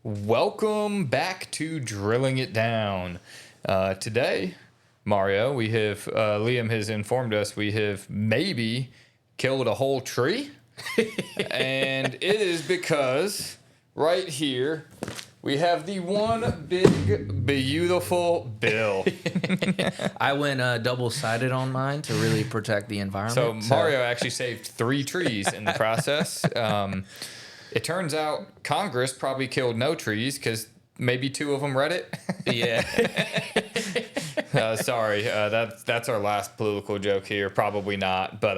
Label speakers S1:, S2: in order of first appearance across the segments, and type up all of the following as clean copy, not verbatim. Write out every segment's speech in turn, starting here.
S1: Welcome back to Drilling It Down. Today, Mario, we have Liam has informed us we have maybe killed a whole tree, and it is because right here we have the one big beautiful bill.
S2: I went double-sided on mine to really protect the environment.
S1: So Mario actually saved 3 trees in the process. It turns out Congress probably killed no trees because maybe 2 of them read it.
S2: Yeah.
S1: Sorry, that's our last political joke here. Probably not, but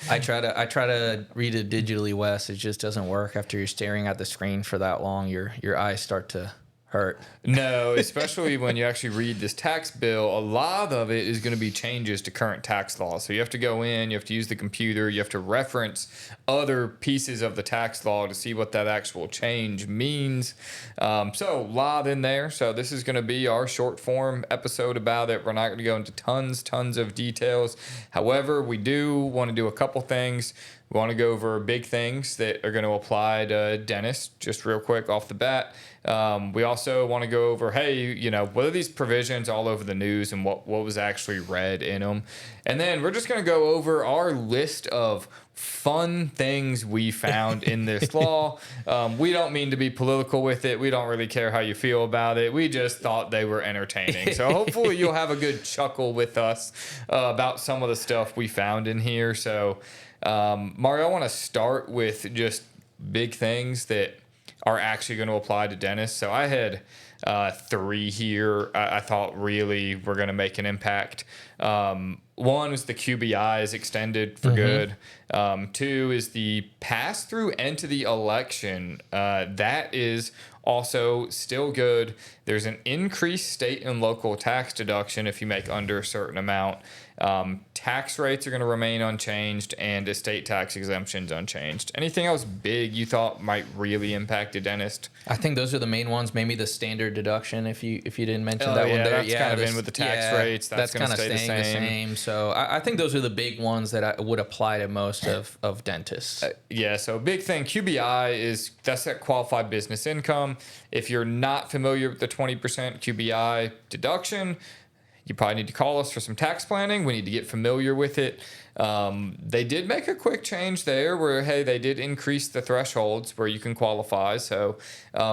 S2: I try to read it digitally, Wes. It just doesn't work after you're staring at the screen for that long. Your eyes start to hurt.
S1: No, especially when you actually read this tax bill, a lot of it is going to be changes to current tax law. So you have to go in, you have to use the computer, you have to reference other pieces of the tax law to see what that actual change means. So a lot in there. So this is going to be our short form episode about it. We're not going to go into tons of details. However, we do want to do a couple things. We want to go over big things that are going to apply to dentists, just real quick off the bat. We also want to go over, hey, what are these provisions all over the news and what was actually read in them? And then we're just going to go over our list of fun things we found in this law. We don't mean to be political with it. We don't really care how you feel about it. We just thought they were entertaining. So hopefully you'll have a good chuckle with us about some of the stuff we found in here. So Mario, I want to start with just big things that are actually going to apply to dentists. So I had 3 here I thought really were going to make an impact. One was the QBI is extended for good. 2 is the pass-through entity election. That is also still good. There's an increased state and local tax deduction if you make under a certain amount. Tax rates are going to remain unchanged, and estate tax exemptions unchanged. Anything else big you thought might really impact a dentist?
S2: I think those are the main ones. Maybe the standard deduction, if you didn't mention that one there.
S1: That's kind of in with the tax rates. That's going to stay
S2: staying the same. So I think those are the big ones that would apply to most of dentists.
S1: So big thing, QBI that's that qualified business income. If you're not familiar with the 20% QBI deduction, you probably need to call us for some tax planning. We need to get familiar with it. They did make a quick change there where, hey, they did increase the thresholds where you can qualify. So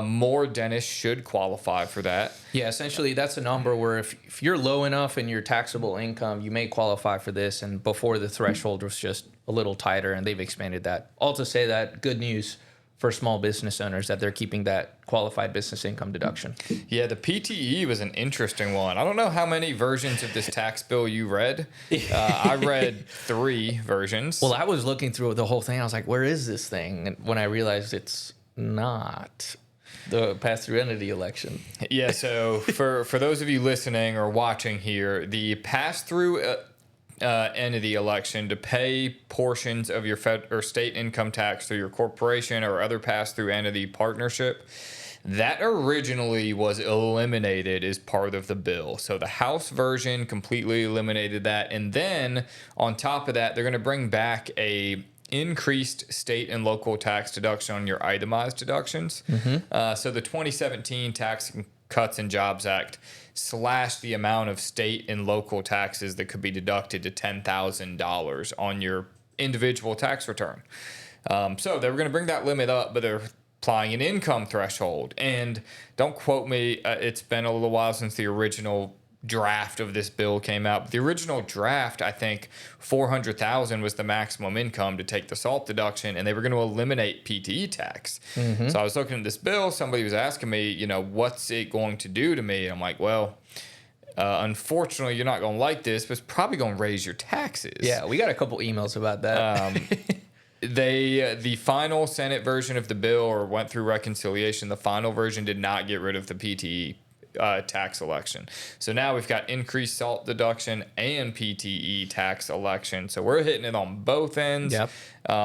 S1: more dentists should qualify for that.
S2: Yeah, essentially that's a number where if you're low enough in your taxable income, you may qualify for this. And before the threshold was just a little tighter, and they've expanded that. All to say that good news for small business owners that they're keeping that qualified business income deduction.
S1: Yeah, the PTE was an interesting one. I don't know how many versions of this tax bill you read. I read 3 versions.
S2: Well, I was looking through the whole thing. I was like, where is this thing? And when I realized it's not the pass-through entity election.
S1: Yeah, so for those of you listening or watching here, the pass-through entity election to pay portions of your fed or state income tax through your corporation or other pass-through entity partnership, that originally was eliminated as part of the bill. So the House version completely eliminated that, and then on top of that, they're going to bring back a increased state and local tax deduction on your itemized deductions. So the 2017 Tax Cuts and Jobs Act slashed the amount of state and local taxes that could be deducted to $10,000 on your individual tax return. So they were going to bring that limit up, but they're applying an income threshold. And don't quote me, it's been a little while since the original draft of this bill came out. But the original draft, I think $400,000 was the maximum income to take the SALT deduction, and they were going to eliminate PTE tax. So I was looking at this bill. Somebody was asking me, what's it going to do to me? I'm like, well, unfortunately, you're not going to like this, but it's probably going to raise your taxes.
S2: Yeah, we got a couple emails about that.
S1: The final Senate version of the bill, or went through reconciliation, the final version did not get rid of the PTE tax election. So now we've got increased SALT deduction and PTE tax election. So we're hitting it on both ends,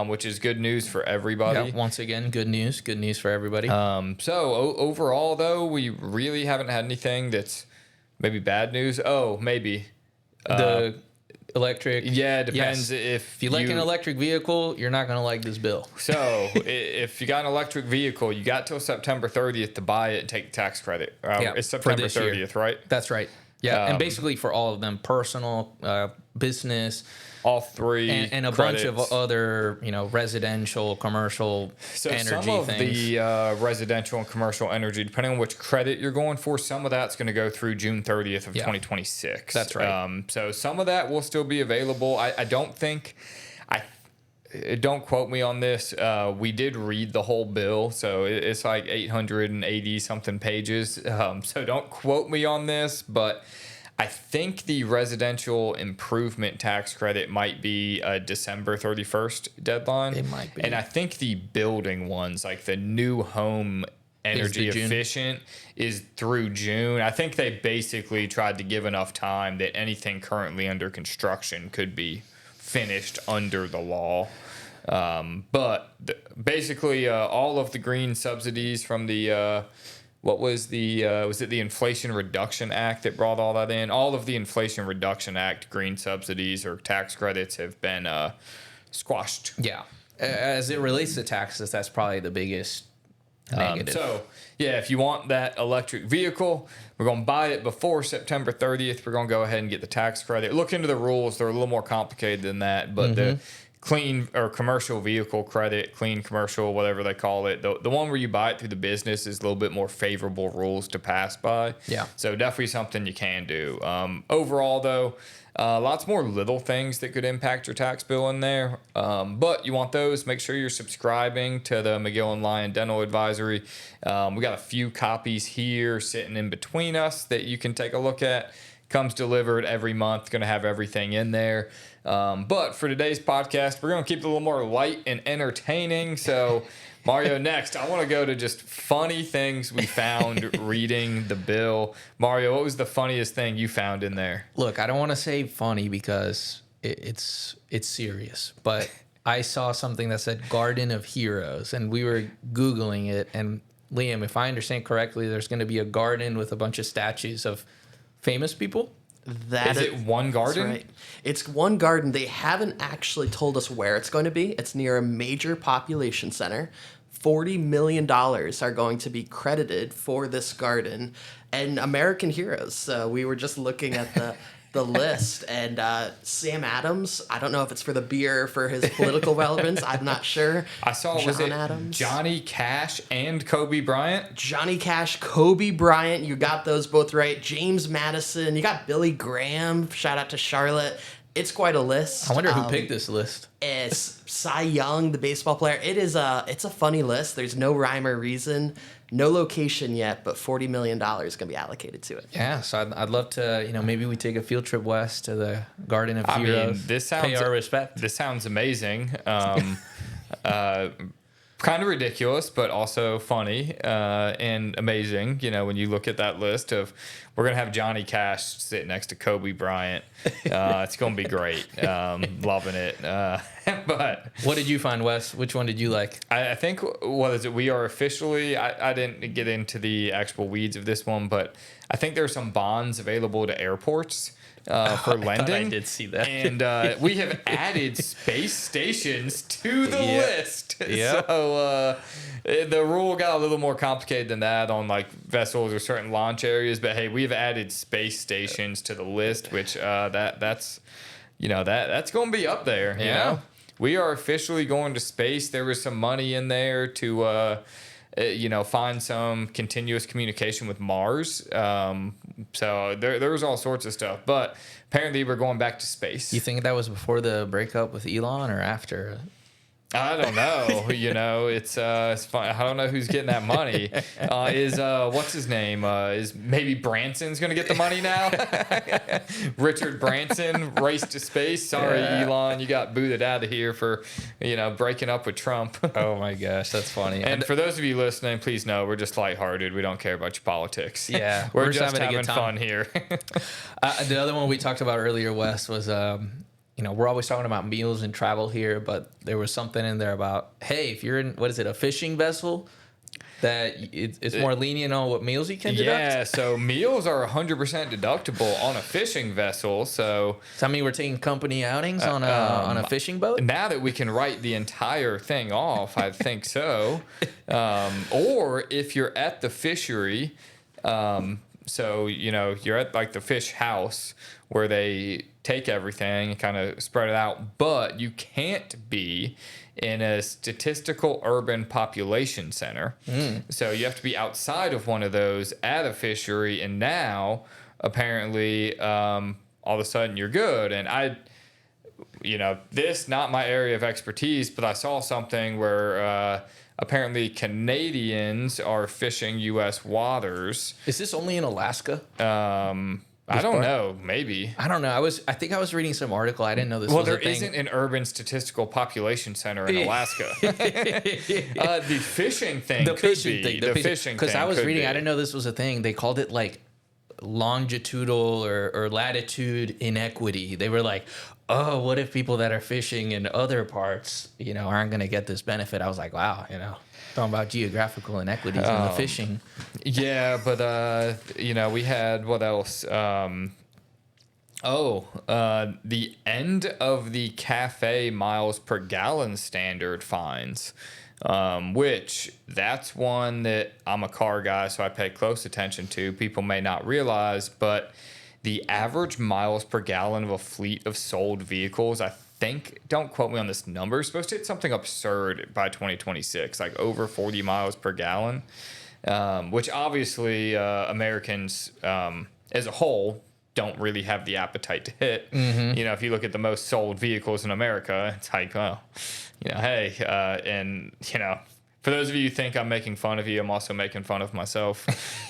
S1: which is good news for everybody.
S2: Once again, good news for everybody.
S1: So overall, though, we really haven't had anything that's maybe bad news. Oh, maybe.
S2: electric.
S1: Yeah, it depends.
S2: Yes.
S1: If
S2: If you like an electric vehicle, you're not going to like this bill.
S1: So if you got an electric vehicle, you got till September 30th to buy it and take the tax credit. It's September 30th, right?
S2: That's right. Yeah, and basically for all of them, personal, business,
S1: all three,
S2: and a
S1: credits.
S2: bunch of other, residential, commercial,
S1: So
S2: energy
S1: some of
S2: things.
S1: the residential and commercial energy, depending on which credit you're going for, some of that's going to go through June 30th of 2026.
S2: That's right.
S1: So some of that will still be available. I don't think. Don't quote me on this. We did read the whole bill, so it's like 880 something pages. So don't quote me on this, but I think the residential improvement tax credit might be a December 31st deadline.
S2: It might be.
S1: And I think the building ones, like the new home energy efficient, is through June. I think they basically tried to give enough time that anything currently under construction could be finished under the law. Basically all of the green subsidies from the was it the Inflation Reduction Act that brought all that in? All of the Inflation Reduction Act green subsidies or tax credits have been squashed.
S2: Yeah. As it relates to taxes, that's probably the biggest negative.
S1: So, yeah, if you want that electric vehicle, we're going to buy it before September 30th. We're going to go ahead and get the tax credit. Look into the rules. They're a little more complicated than that, but the clean or commercial vehicle credit, clean commercial, whatever they call it, the one where you buy it through the business is a little bit more favorable rules to pass by.
S2: Yeah.
S1: So definitely something you can do. Overall, though, lots more little things that could impact your tax bill in there. But you want those, make sure you're subscribing to the McGill and Lyon Dental Advisory. We got a few copies here sitting in between us that you can take a look at. Comes delivered every month, going to have everything in there. But for today's podcast, we're going to keep it a little more light and entertaining. So, Mario, next, I want to go to just funny things we found reading the bill. Mario, what was the funniest thing you found in there?
S2: Look, I don't want to say funny because it's serious, but I saw something that said Garden of Heroes, and we were Googling it. And Liam, if I understand correctly, there's going to be a garden with a bunch of statues of famous people.
S1: Is it one garden?
S3: That's right. It's one garden. They haven't actually told us where it's going to be. It's near a major population center. $40 million are going to be credited for this garden. And American heroes. We were just looking at the list, and Sam Adams, I don't know if it's for the beer or for his political relevance. I'm not sure.
S1: I saw, was it
S3: Adams,
S1: Johnny Cash and Kobe Bryant?
S3: Johnny Cash, Kobe Bryant, you got those both right. James Madison, you got Billy Graham, shout out to Charlotte. It's quite a list.
S2: I wonder who picked this list.
S3: It's Cy Young, the baseball player. It's a funny list. There's no rhyme or reason, no location yet, but $40 million is going to be allocated to it.
S2: Yeah, so I'd love to, maybe we take a field trip west to the Garden of Heroes.
S1: This sounds,
S2: pay our respect.
S1: This sounds amazing. Kind of ridiculous, but also funny and amazing. When you look at that list of, we're going to have Johnny Cash sit next to Kobe Bryant. It's going to be great. Loving it. But
S2: what did you find, Wes? Which one did you like?
S1: I think, what is it? We are officially, I didn't get into the actual weeds of this one, but I think there are some bonds available to airports. For lending.
S2: I did see that.
S1: And we have added space stations to the list.
S2: Yep.
S1: So the rule got a little more complicated than that on like vessels or certain launch areas. But hey, we've added space stations to the list, which that's going to be up there. You know? We are officially going to space. There was some money in there to find some continuous communication with Mars. So there was all sorts of stuff. But apparently we're going back to space.
S2: You think that was before the breakup with Elon or after?
S1: I don't know. It's fun. I don't know who's getting that money. Is what's his name? Is maybe Branson's going to get the money now? Richard Branson raced to space. Sorry, Elon, you got booted out of here for breaking up with Trump.
S2: Oh my gosh, that's funny.
S1: And for those of you listening, please know we're just lighthearted. We don't care about your politics.
S2: Yeah,
S1: we're just
S2: having a
S1: having
S2: good time.
S1: fun here.
S2: The other one we talked about earlier, Wes, was we're always talking about meals and travel here, but there was something in there about, hey, if you're in, what is it, a fishing vessel? that it's more lenient on what meals you can deduct?
S1: Yeah, so meals are 100% deductible on a fishing vessel. So
S2: Does that mean we're taking company outings on a fishing boat?
S1: now that we can write the entire thing off, I think so. Or if you're at the fishery, so you're at like the fish house where they take everything and kind of spread it out, but you can't be in a statistical urban population center. So you have to be outside of one of those at a fishery, and now apparently all of a sudden you're good. And this not my area of expertise, but I saw something where apparently Canadians are fishing U.S. waters.
S2: Is this only in Alaska?
S1: I don't know. Maybe.
S2: I don't know. I think I was reading some article. I didn't know this
S1: Well,
S2: was a
S1: there
S2: thing.
S1: isn't an urban statistical population center in Alaska. The fishing thing could be. The fishing
S2: Because
S1: thing
S2: I was
S1: could
S2: reading,
S1: be.
S2: I didn't know this was a thing. They called it like longitudinal or latitude inequity. They were like, oh, what if people that are fishing in other parts, aren't going to get this benefit? I was like, wow, talking about geographical inequities in the fishing.
S1: Yeah, but we had what else? The end of the cafe miles per gallon standard fines, which that's one that I'm a car guy, so I pay close attention to. People may not realize, but the average miles per gallon of a fleet of sold vehicles, I think, don't quote me on this number, is supposed to hit something absurd by 2026, like over 40 miles per gallon, which obviously Americans as a whole don't really have the appetite to hit. If you look at the most sold vehicles in America, it's like, well, for those of you who think I'm making fun of you, I'm also making fun of myself.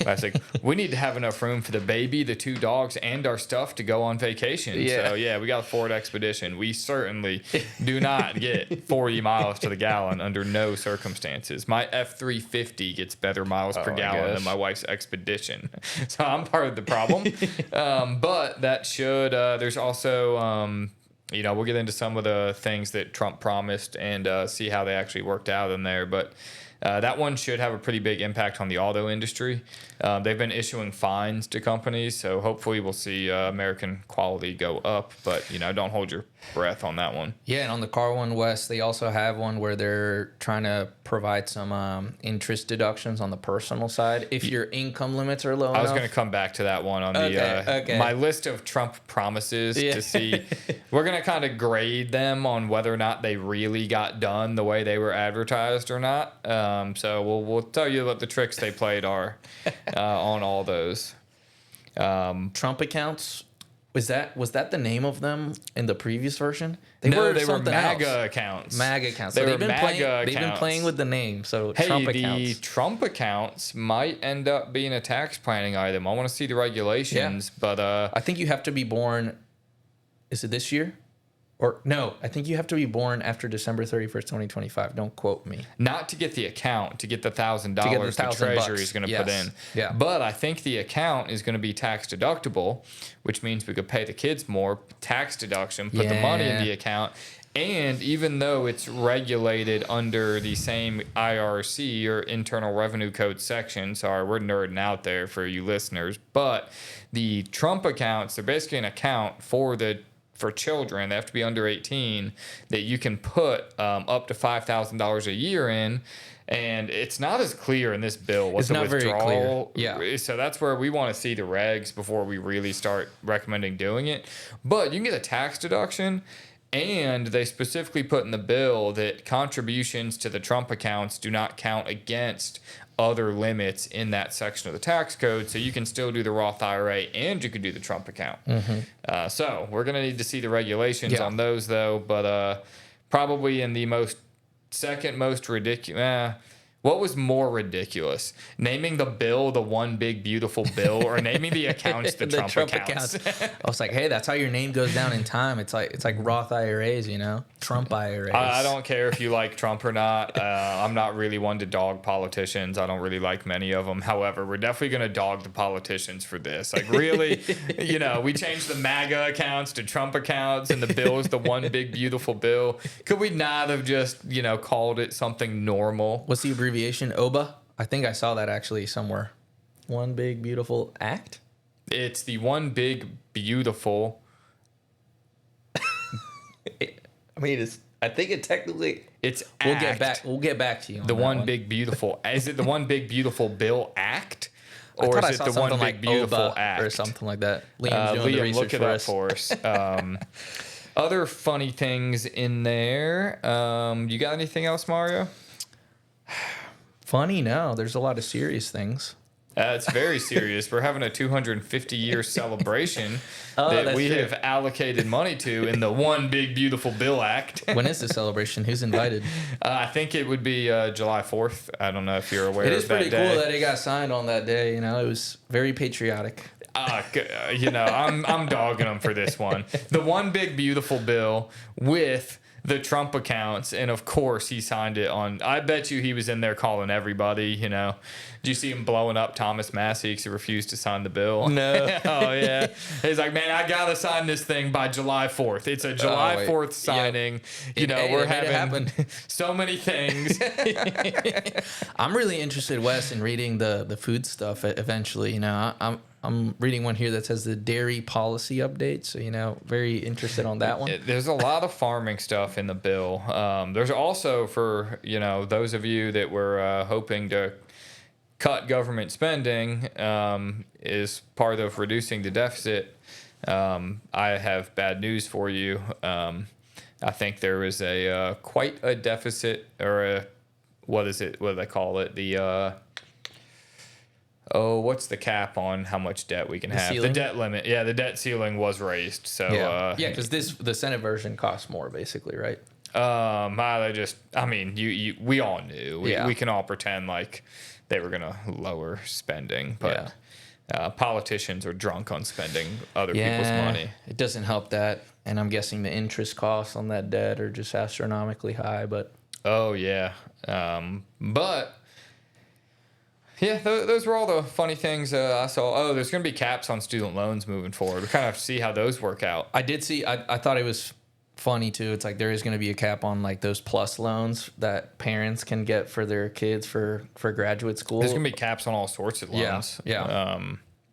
S1: I was like, we need to have enough room for the baby, the 2 dogs, and our stuff to go on vacation.
S2: Yeah.
S1: So, we got a Ford Expedition. We certainly do not get 40 miles to the gallon under no circumstances. My F-350 gets better miles per gallon than my wife's Expedition. So I'm part of the problem. But that should, there's also... we'll get into some of the things that Trump promised and see how they actually worked out in there. But that one should have a pretty big impact on the auto industry. They've been issuing fines to companies, so hopefully we'll see American quality go up. But, don't hold your breath on that one.
S2: Yeah, and on the car one, Wes, they also have one where they're trying to provide some interest deductions on the personal side if your income limits are low enough.
S1: I was going to come back to that one on my list of Trump promises to see. We're going to kind of grade them on whether or not they really got done the way they were advertised or not. So we'll tell you what the tricks they played are on all those.
S2: Trump accounts. Was that the name of them in the previous version?
S1: They were
S2: something
S1: MAGA
S2: else.
S1: accounts.
S2: MAGA accounts.
S1: They
S2: So
S1: were
S2: they've been
S1: MAGA
S2: playing.
S1: accounts.
S2: They've been playing with the name. So
S1: Hey,
S2: Trump
S1: the
S2: accounts.
S1: Trump accounts might end up being a tax planning item. I want to see the regulations, but
S2: I think you have to be born. Is it this year? Or no, I think you have to be born after December 31st, 2025. Don't quote me.
S1: not to get the account, to get the $1,000 the
S2: $1,000
S1: Treasury is going to put in.
S2: Yeah.
S1: But I think the account is going to be tax deductible, which means we could pay the kids more tax deduction, put the money in the account. And even though it's regulated under the same IRC or Internal Revenue Code section, sorry, we're nerding out there for you listeners, but the Trump accounts, they're basically an account for children. They have to be under 18 that you can put up to $5,000 a year in. And it's not as clear in this bill what
S2: It's
S1: the
S2: not very
S1: withdrawal.
S2: clear. Yeah.
S1: So that's where we want to see the regs before we really start recommending doing it. But you can get a tax deduction. And they specifically put in the bill that contributions to the Trump accounts do not count against other limits in that section of the tax code. So you can still do the Roth IRA and you can do the Trump account. So we're going to need to see the regulations on those, though. But probably in the second most ridiculous. What was more ridiculous? Naming the bill the one big beautiful bill, or naming the accounts the Trump accounts?
S2: I was like, hey, that's how your name goes down in time. It's like Roth IRAs, Trump IRAs.
S1: I don't care if you like Trump or not. I'm not really one to dog politicians. I don't really like many of them. However, we're definitely going to dog the politicians for this. Like, really, we changed the MAGA accounts to Trump accounts, and the bill is the one big beautiful bill. Could we not have just, called it something normal?
S2: What's the abbreviation? OBA? I think I saw that actually somewhere. One big beautiful act.
S1: It's the one big beautiful.
S2: I mean, it's. I think it technically.
S1: It's
S2: We'll
S1: act.
S2: get back. We'll get back to you. On
S1: The
S2: that
S1: one big beautiful. Is it the one big beautiful bill act,
S2: I
S1: or
S2: thought I
S1: is it
S2: saw
S1: the one
S2: something
S1: big
S2: like
S1: beautiful
S2: OBA
S1: act
S2: or something like that? Liam's doing the
S1: Liam,
S2: research
S1: look it
S2: for
S1: up
S2: us.
S1: for us. Other funny things in there. You got anything else, Mario?
S2: Funny, no. There's a lot of serious things.
S1: It's very serious. We're having a 250-year celebration that
S2: that's
S1: we
S2: true.
S1: have allocated money to in the One Big Beautiful Bill Act.
S2: When is the celebration? Who's invited?
S1: I think it would be July 4th. I don't know if you're aware
S2: It
S1: of
S2: is
S1: that
S2: pretty
S1: day.
S2: cool that it got signed on that day. You know, it was very patriotic.
S1: I'm dogging them for this one. The One Big Beautiful Bill with the Trump accounts, and of course he signed it on. I bet you he was in there calling everybody. You know, did you see him blowing up Thomas Massey because he refused to sign the bill?
S2: No.
S1: Oh yeah, he's like, man, I gotta sign this thing by July 4th. It's a July
S2: wait.
S1: 4th signing. You know,
S2: Hey,
S1: we're
S2: they made it
S1: having
S2: happen.
S1: so many things.
S2: I'm really interested, Wes, in reading the food stuff eventually. You know, I'm reading one here that says the dairy policy update. So, you know, very interested on that one.
S1: There's a lot of farming stuff in the bill. There's also, for those of you that were hoping to cut government spending is part of reducing the deficit. I have bad news for you. I think there is a quite a deficit, or what is it? What do they call it? What's the cap on how much debt we can have?
S2: ceiling?
S1: The debt limit. Yeah, the debt ceiling was raised. So
S2: because the Senate version costs more, basically, right?
S1: we all knew.
S2: Yeah.
S1: We can all pretend like they were gonna lower spending, but politicians are drunk on spending other people's money.
S2: It doesn't help that, and I'm guessing the interest costs on that debt are just astronomically high. But
S1: Oh yeah, but yeah, those were all the funny things I saw. Oh, there's gonna be caps on student loans moving forward. We kind of have to see how those work out.
S2: I did see. I thought it was funny too. It's like there is going to be a cap on like those plus loans that parents can get for their kids for graduate school.
S1: There's gonna be caps on all sorts of
S2: Yeah,
S1: loans.
S2: yeah.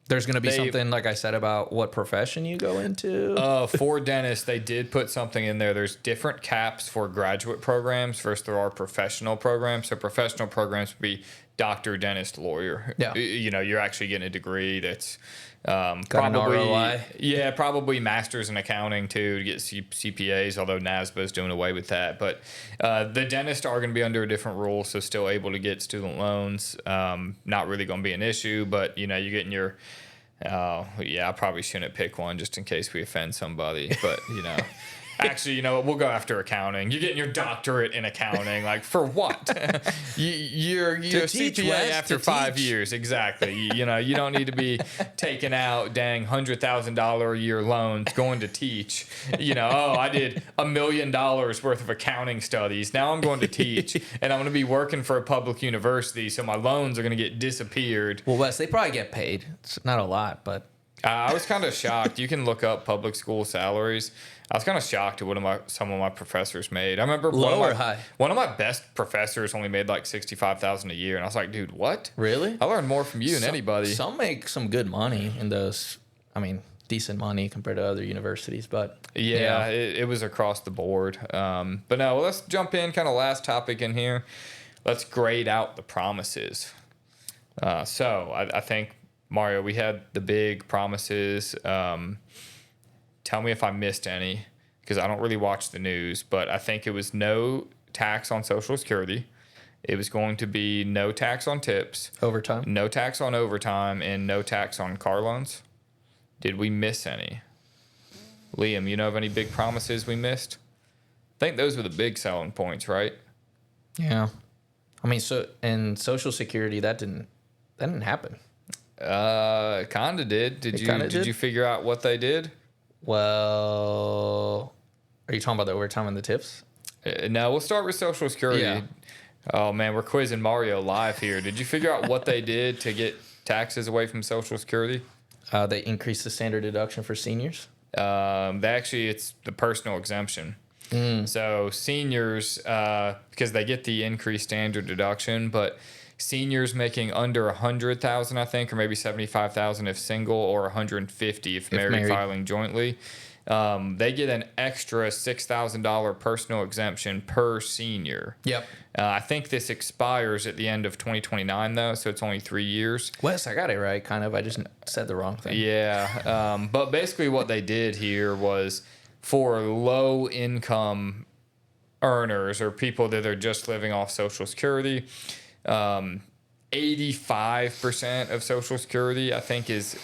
S2: There's going to be something, like I said, about what profession you go into.
S1: For dentists, they did put something in there. There's different caps for graduate programs versus there are professional programs. So professional programs would be doctor, dentist, lawyer.
S2: Yeah.
S1: You're actually getting a degree that's
S2: Got
S1: probably
S2: an ROI.
S1: Yeah, probably masters in accounting too to get CPAs. Although NASBA is doing away with that, but the dentists are going to be under a different rule, so still able to get student loans. Not really going to be an issue, but you're getting your. I probably shouldn't pick one just in case we offend somebody, but Actually, we'll go after accounting. You're getting your doctorate in accounting, like for what? You're a
S2: teach,
S1: CPA
S2: Wes,
S1: after
S2: to
S1: 5
S2: teach.
S1: years, exactly. You don't need to be taking out dang $100,000 a year loans going to teach. I did $1 million worth of accounting studies. Now I'm going to teach, and I'm going to be working for a public university, so my loans are going to get disappeared.
S2: Well, Wes, they probably get paid. It's not a lot, but
S1: I was kind of shocked. You can look up public school salaries. I was kind of shocked at what some of my professors made. I remember
S2: Low or high?
S1: One of my best professors only made like $65,000 a year, and I was like, dude, what?
S2: Really?
S1: I learned more from you than anybody.
S2: Some make some good money in those. I mean, decent money compared to other universities, but
S1: Yeah, it was across the board. But no, let's jump in. Kind of last topic in here. Let's grade out the promises. So I think, Mario, we had the big promises. Tell me if I missed any, because I don't really watch the news, but I think it was no tax on Social Security. It was going to be no tax on tips,
S2: overtime.
S1: no tax on overtime, and no tax on car loans. Did we miss any? Liam, you know of any big promises we missed? I think those were the big selling points, right?
S2: Yeah, I mean, and Social Security that didn't happen.
S1: Kind of did. Did you figure out what they did?
S2: Well, are you talking about the overtime and the tips?
S1: No, we'll start with Social Security.
S2: Yeah.
S1: Oh, man, we're quizzing Mario live here. Did you figure out what they did to get taxes away from Social Security?
S2: They increased the standard deduction for seniors.
S1: It's the personal exemption. So seniors, because they get the increased standard deduction, but Seniors making under 100,000, I think, or maybe 75,000 if single, or 150 if married filing jointly. They get an extra $6,000 personal exemption per senior.
S2: Yep.
S1: I think this expires at the end of 2029, though, so it's only 3 years.
S2: Wes, I got it right, kind of. I just said the wrong thing.
S1: Yeah. But basically what they did here was for low-income earners or people that are just living off Social Security, 85% of Social Security, I think, is...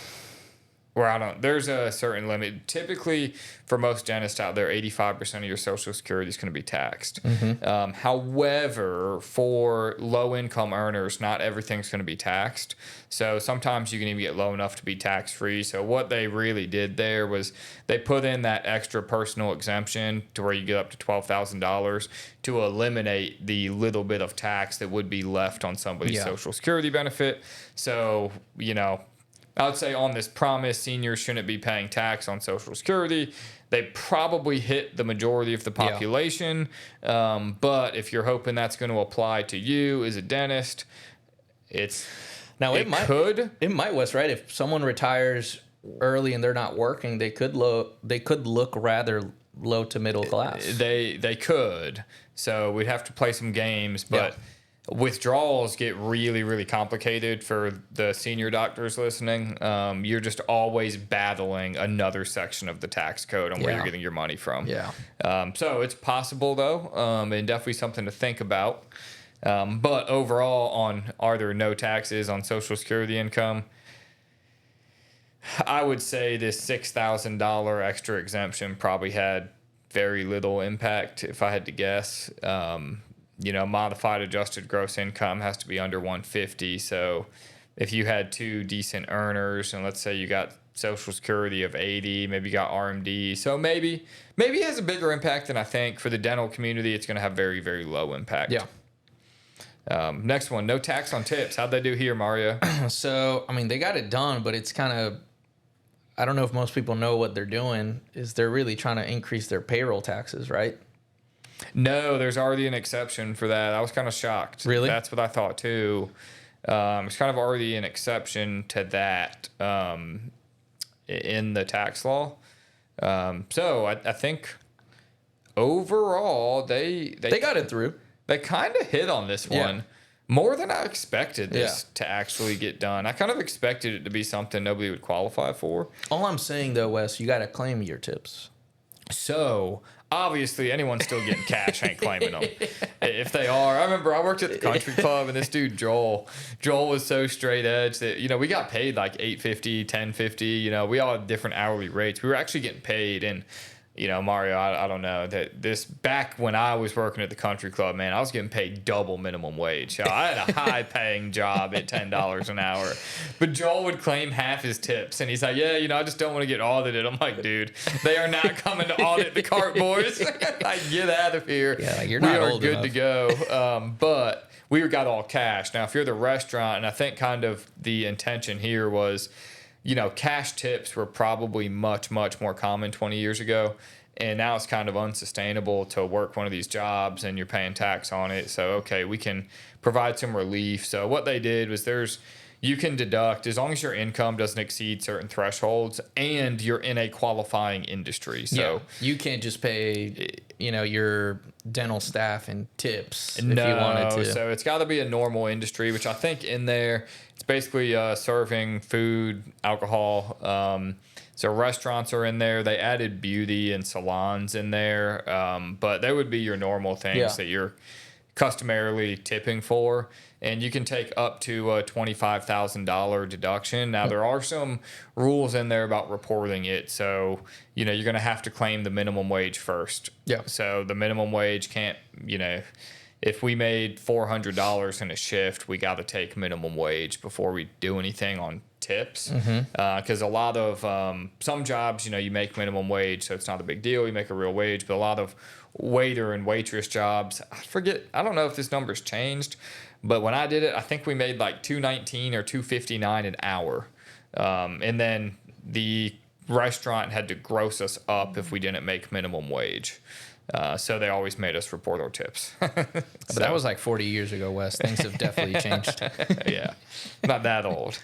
S1: there's a certain limit. Typically, for most dentists out there, 85% of your Social Security is going to be taxed. However, for low-income earners, not everything's going to be taxed. So sometimes you can even get low enough to be tax-free. So what they really did there was they put in that extra personal exemption to where you get up to $12,000 to eliminate the little bit of tax that would be left on somebody's Social Security benefit. So, I would say on this promise, seniors shouldn't be paying tax on Social Security. They probably hit the majority of the population. But if you're hoping that's going to apply to you as a dentist, it might,
S2: Wes, right? If someone retires early and they're not working, they could look rather low to middle class.
S1: They could. So we'd have to play some games, but withdrawals get really, really complicated for the senior doctors listening. You're just always battling another section of the tax code on where you're getting your money from. So it's possible, though, and definitely something to think about. But overall, are there no taxes on Social Security income? I would say this $6,000 extra exemption probably had very little impact, if I had to guess. Modified adjusted gross income has to be under 150. So if you had two decent earners, and let's say you got Social Security of 80, maybe you got RMD. So maybe it has a bigger impact than I think. For the dental community, it's going to have very, very low impact. Next one, no tax on tips. How'd they do here, Mario?
S2: So, they got it done, but it's kind of, I don't know if most people know what they're doing, is they're really trying to increase their payroll taxes, right?
S1: No, there's already an exception for that. I was kind of shocked.
S2: Really?
S1: That's what I thought too. There's kind of already an exception to that in the tax law. So I think overall they
S2: got it through.
S1: They kind of hit on this one more than I expected this to actually get done. I kind of expected it to be something nobody would qualify for.
S2: All I'm saying though, Wes, you got to claim your tips.
S1: So obviously, anyone still getting cash ain't claiming them. If they are, I remember I worked at the country club, and this dude Joel was so straight edge that we got paid like $8.50, $10.50. We all had different hourly rates. We were actually getting paid, and Mario, I don't know that this back when I was working at the country club, man, I was getting paid double minimum wage. So I had a high paying job at $10 an hour, but Joel would claim half his tips, and he's like, I just don't want to get audited. I'm like, dude, they are not coming to audit the cart boys. Like, get out of here.
S2: Yeah, you're not old enough.
S1: We are good to go. But we got all cash. Now, if you're the restaurant, and I think kind of the intention here was, cash tips were probably much, much more common 20 years ago. And now it's kind of unsustainable to work one of these jobs and you're paying tax on it. So, okay, we can provide some relief. So what they did was you can deduct as long as your income doesn't exceed certain thresholds and you're in a qualifying industry. So
S2: you can't just pay, your dental staff in tips if you wanted to.
S1: So it's got to be a normal industry, which I think in there, it's basically serving food, alcohol. So restaurants are in there. They added beauty and salons in there. But they would be your normal things that you're customarily tipping for. And you can take up to a $25,000 deduction. Now, there are some rules in there about reporting it. So, you're going to have to claim the minimum wage first.
S2: Yeah.
S1: So the minimum wage can't, if we made $400 in a shift, we got to take minimum wage before we do anything on tips. Because a lot of some jobs, you make minimum wage, so it's not a big deal. You make a real wage. But a lot of waiter and waitress jobs, I don't know if this number's changed, but when I did it, I think we made like $219 or $259 an hour. And then the restaurant had to gross us up if we didn't make minimum wage. So they always made us report our tips.
S2: But that was like 40 years ago, Wes. Things have definitely changed.
S1: Yeah, not that old.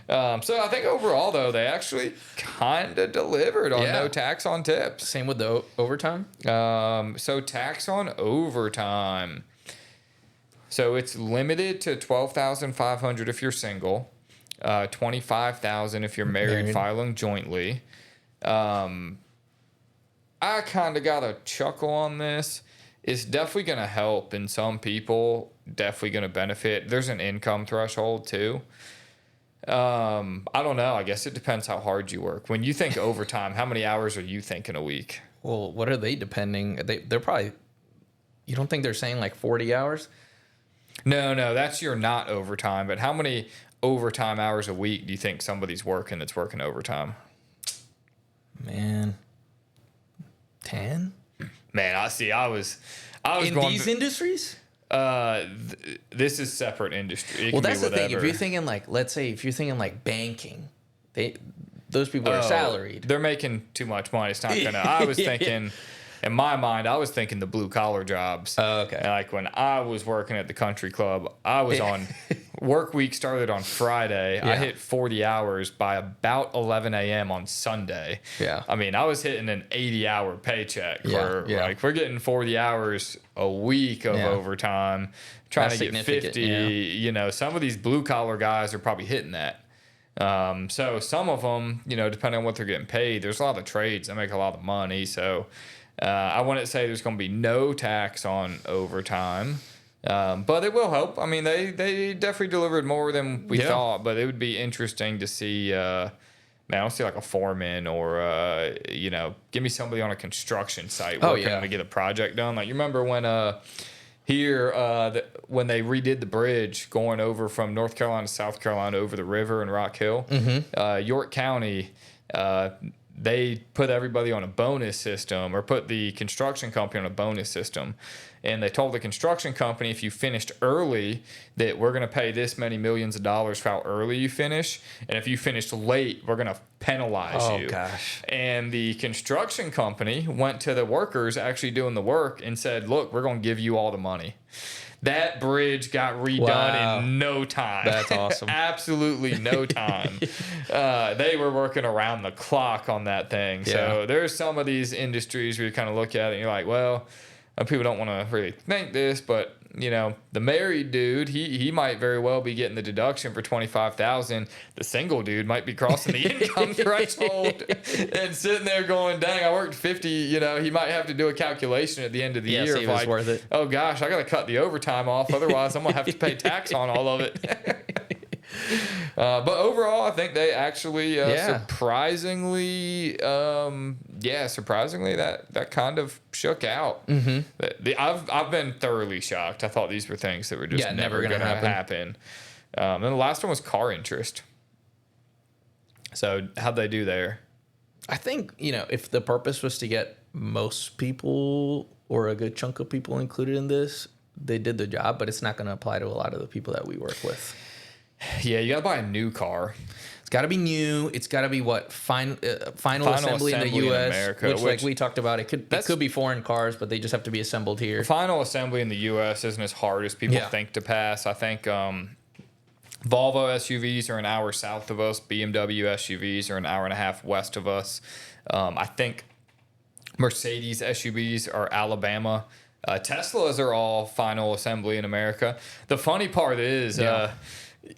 S1: So I think overall, though, they actually kind of delivered on no tax on tips.
S2: Same with the overtime?
S1: So tax on overtime. So it's limited to $12,500 if you're single, $25,000 if you're married filing jointly. I kind of got a chuckle on this. It's definitely going to help, and some people definitely going to benefit. There's an income threshold too. I don't know. I guess it depends how hard you work. When you think overtime, how many hours are you thinking a week?
S2: Well, what are they depending? They're probably. You don't think they're saying like 40 hours?
S1: No, that's your not overtime. But how many overtime hours a week do you think somebody's working that's working overtime?
S2: Man, 10.
S1: Man, I was
S2: in
S1: going
S2: these industries.
S1: This is separate industry.
S2: Well, that's the thing. If you're thinking like, let's say, if you're thinking like banking, those people are salaried.
S1: They're making too much money. It's not gonna. I was thinking. In my mind, I was thinking the blue collar jobs.
S2: Oh, okay.
S1: And like when I was working at the country club, I was on work week started on Friday. I hit 40 hours by about 11 a.m. on Sunday.
S2: Yeah.
S1: I mean, I was hitting an 80-hour paycheck. Like we're getting 40 hours a week of overtime, trying to get 50. You know, some of these blue collar guys are probably hitting that. So some of them, you know, depending on what they're getting paid, there's a lot of trades that make a lot of money. So I wouldn't say there's going to be no tax on overtime, but it will help. I mean, they definitely delivered more than we thought, but it would be interesting to see, man, I don't see like a foreman or, you know, give me somebody on a construction site working to get a project done. Like you remember when when they redid the bridge going over from North Carolina to South Carolina over the river in Rock Hill, York County, they put everybody on a bonus system, or put the construction company on a bonus system. And they told the construction company, if you finished early, that we're going to pay this many millions of dollars for how early you finish. And if you finished late, we're going to penalize you. Oh, gosh. And the construction company went to the workers actually doing the work and said, look, we're going to give you all the money. That bridge got redone in no time.
S2: That's awesome.
S1: Absolutely no time. They were working around the clock on that thing. So there's some of these industries where you kind of look at it and you're like, well, people don't want to really think this, but you know, the married dude, he might very well be getting the deduction for $25,000. The single dude might be crossing the income threshold and sitting there going, "Dang, I worked 50." You know, he might have to do a calculation at the end of the year.
S2: See if it's worth it.
S1: Oh gosh, I got to cut the overtime off, otherwise I'm gonna have to pay tax on all of it. But overall, I think they actually surprisingly, that kind of shook out. I've been thoroughly shocked. I thought these were things that were just never going to happen. And the last one was car interest. So how'd they do there?
S2: I think, you know, if the purpose was to get most people or a good chunk of people included in this, they did the job, but it's not going to apply to a lot of the people that we work with.
S1: Yeah, you got to buy a new car.
S2: It's got to be new. It's got to be final assembly in the U.S.,
S1: America,
S2: which, like we talked about, it could be foreign cars, but they just have to be assembled here.
S1: Final assembly in the U.S. isn't as hard as people think to pass. I think Volvo SUVs are an hour south of us. BMW SUVs are an hour and a half west of us. I think Mercedes SUVs are Alabama. Teslas are all final assembly in America. The funny part is...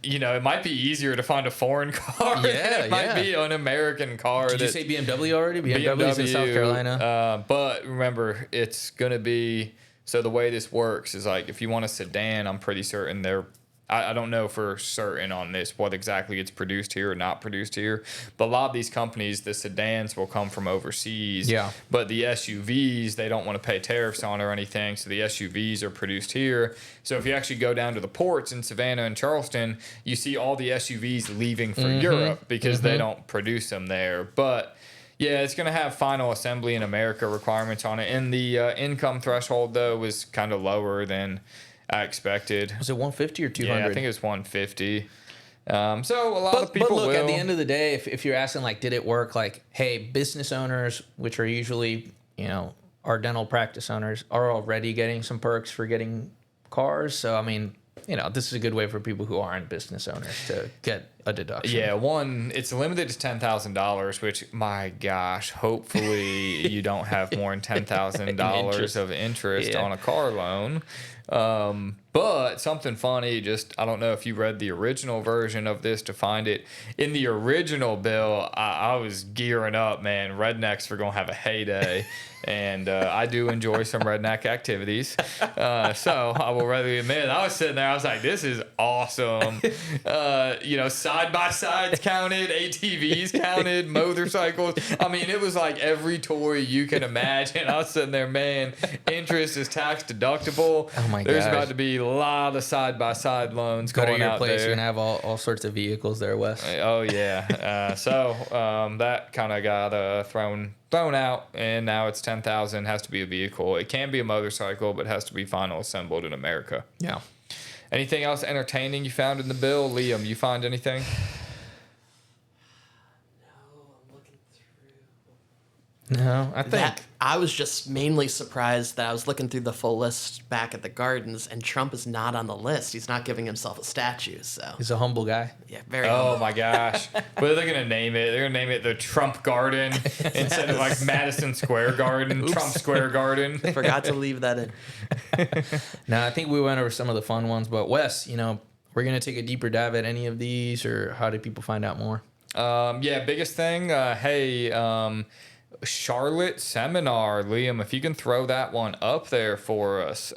S1: you know, it might be easier to find a foreign car than it might be an American car.
S2: Did you say BMW already? BMW's in South Carolina.
S1: But remember, it's going to be... So the way this works is like, if you want a sedan, I'm pretty certain they're... I don't know for certain on this, what exactly gets produced here or not produced here. But a lot of these companies, the sedans will come from overseas. Yeah. But the SUVs, they don't want to pay tariffs on or anything. So the SUVs are produced here. So if you actually go down to the ports in Savannah and Charleston, you see all the SUVs leaving for Europe because they don't produce them there. But... yeah, it's going to have final assembly in America requirements on it. And the income threshold, though, was kind of lower than I expected.
S2: Was it 150 or 200?
S1: Yeah, I think it was 150. So a lot of people
S2: But look,
S1: will.
S2: At the end of the day, if you're asking, like, did it work? Like, hey, business owners, which are usually, you know, our dental practice owners are already getting some perks for getting cars. So, I mean, you know, this is a good way for people who aren't business owners to get a deduction.
S1: Yeah, one, it's limited to $10,000, which, my gosh, hopefully you don't have more than $10,000 of interest on a car loan. But something funny, just, I don't know if you read the original version of this to find it. In the original bill, I was gearing up, man. Rednecks were going to have a heyday. And I do enjoy some redneck activities. So I will readily admit, I was sitting there, I was like, this is awesome. You know, side-by-sides counted, ATVs counted, motorcycles. I mean, it was like every toy you can imagine. I was sitting there, man, interest is tax deductible.
S2: Oh my
S1: There's
S2: gosh.
S1: about to be a lot of side-by-side loans
S2: Go
S1: going
S2: to your
S1: out
S2: place,
S1: there.
S2: you're going to have all sorts of vehicles there, Wes.
S1: Oh, yeah. So that kind of got thrown out, and now it's 10,000. Has to be a vehicle. It can be a motorcycle, but has to be final assembled in America.
S2: Yeah.
S1: Anything else entertaining you found in the bill, Liam? You find anything?
S2: No, I think.
S3: I was just mainly surprised that I was looking through the full list back at the Gardens, and Trump is not on the list. He's not giving himself a statue. So
S2: He's a humble guy.
S3: yeah, very.
S1: Oh my gosh. What are they going to name it? They're going to name it the Trump Garden instead of like Madison Square Garden, Trump Square Garden.
S3: Forgot to leave that in.
S2: Now, I think we went over some of the fun ones, but Wes, you know, we're going to take a deeper dive at any of these, or how do people find out more?
S1: Yeah, biggest thing. Charlotte seminar, Liam, if you can throw that one up there for us.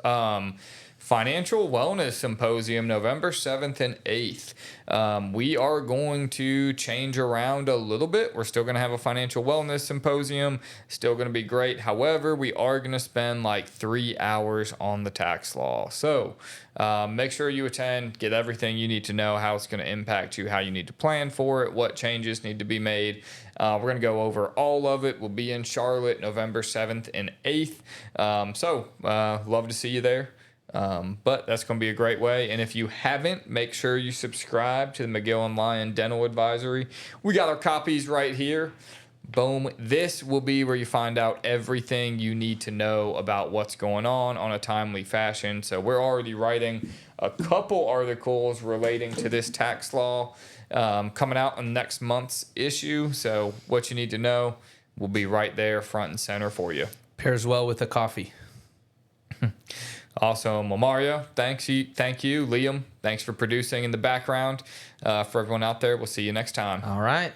S1: Financial Wellness Symposium, November 7th and 8th. We are going to change around a little bit. We're still going to have a Financial Wellness Symposium. Still going to be great. However, we are going to spend like 3 hours on the tax law. So make sure you attend, get everything you need to know, how it's going to impact you, how you need to plan for it, what changes need to be made. We're going to go over all of it. We'll be in Charlotte November 7th and 8th. Love to see you there. But that's going to be a great way. And if you haven't, make sure you subscribe to the Miguel and Lyon Dental Advisory. We got our copies right here. Boom. This will be where you find out everything you need to know about what's going on a timely fashion. So we're already writing a couple articles relating to this tax law coming out in next month's issue. So what you need to know will be right there front and center for you.
S2: Pairs well with a coffee.
S1: Awesome. Well, Mario, thank you. Liam, thanks for producing in the background. For everyone out there, we'll see you next time.
S2: All right.